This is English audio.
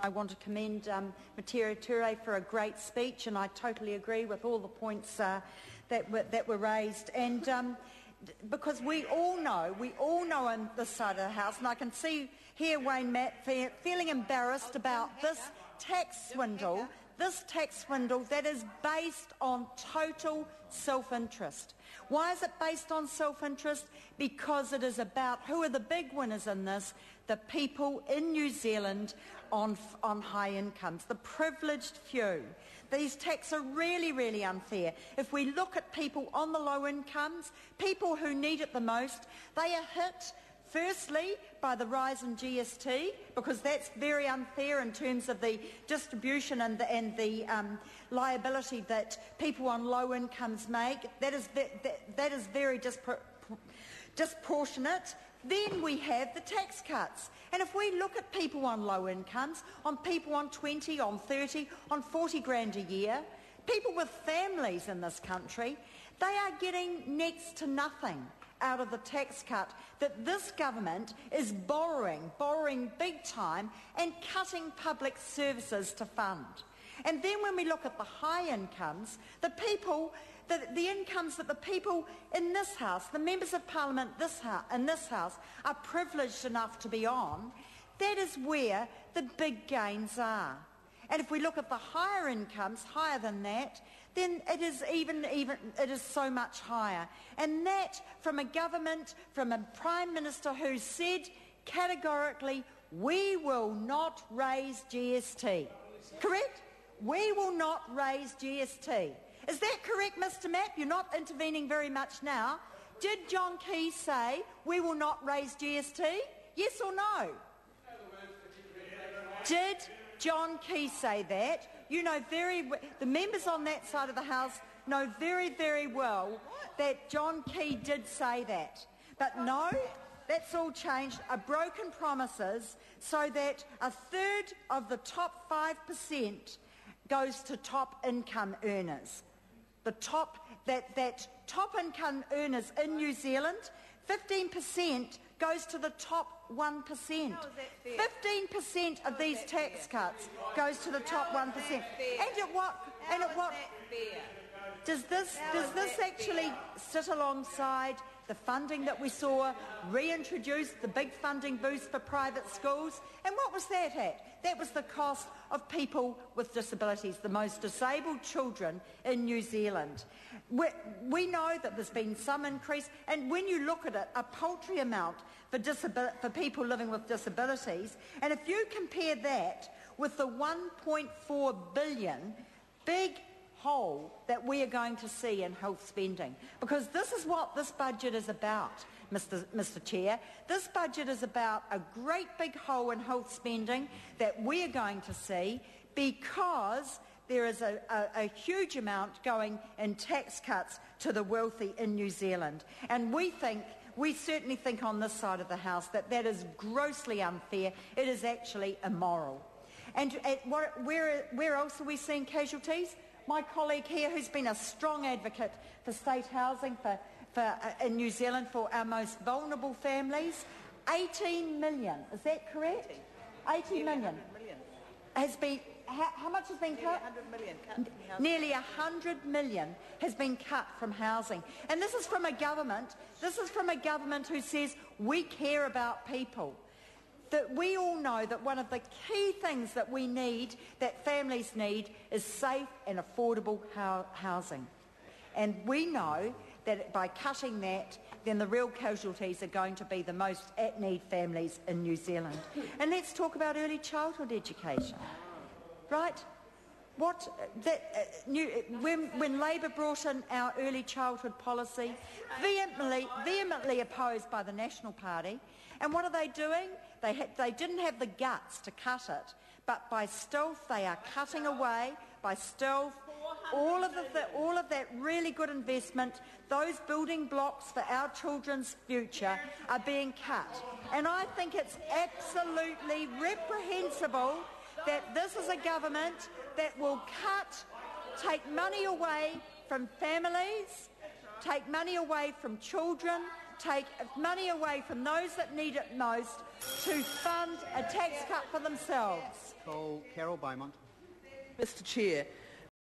I want to commend Materia Ture for a great speech, and I totally agree with all the points that were raised. And because we all know on this side of the House, and I can hear Wayne Matt feeling embarrassed about this tax swindle that is based on total self-interest. Why is it based on self-interest? Because it is about who are the big winners in this: the people in New Zealand on high incomes, the privileged few. These taxes are really, really unfair. If we look at people on the low incomes, people who need it the most, they are hit firstly by the rise in GST, because that's very unfair in terms of the distribution and the liability that people on low incomes make. That is very disproportionate. Then we have the tax cuts. And if we look at people on low incomes, on people on 20, on 30, on 40 grand a year, people with families in this country, they are getting next to nothing out of the tax cut that this government is borrowing big time and cutting public services to fund. And then when we look at the high incomes, the incomes that the people in this House, the members of Parliament in this House, are privileged enough to be on, that is where the big gains are. And if we look at the higher incomes, higher than that, then it is it is so much higher. And that from a government, from a Prime Minister who said categorically, we will not raise GST. Correct? We will not raise GST. Is that correct, Mr. Mapp? You're not intervening very much now. Did John Key say we will not raise GST? Yes or no? Did John Key say that? You know the members on that side of the House know very, very well that John Key did say that. But no, that's all changed. Broken promises so that a third of the top 5% goes to top income earners. That top income earners in New Zealand, 15% goes to the top 1%. 15% of these tax cuts goes to the top 1%. And at what does this actually sit alongside the funding that we saw reintroduced, the big funding boost for private schools? And what was that at? That was the cost of people with disabilities, the most disabled children in New Zealand. We know that there's been some increase, and when you look at it, a paltry amount for people living with disabilities. And if you compare that with the 1.4 billion big hole that we are going to see in health spending, because this is what this budget is about, Mr. Chair. This budget is about a great big hole in health spending that we are going to see, because there is a huge amount going in tax cuts to the wealthy in New Zealand. And we certainly think on this side of the House that is grossly unfair. It is actually immoral. And where else are we seeing casualties? My colleague here, who's been a strong advocate for state housing in New Zealand for our most vulnerable families, 18 million, is that correct? 18 million. Has been, how much has been cut? 100 million cut from housing. Nearly 100 million has been cut from housing. And this is from a government who says we care about people. That we all know that one of the key things that we need, that families need, is safe and affordable housing. And we know that by cutting that, then the real casualties are going to be the most at-need families in New Zealand. And let's talk about early childhood education, right? When Labor brought in our early childhood policy, vehemently opposed by the National Party, and what are they doing? They didn't have the guts to cut it, but by stealth they are cutting away, by stealth, all of that really good investment, those building blocks for our children's future are being cut. And I think it's absolutely reprehensible that this is a government that will take money away from families, take money away from children, take money away from those that need it most to fund a tax cut for themselves. Carol Beaumont. Mr Chair,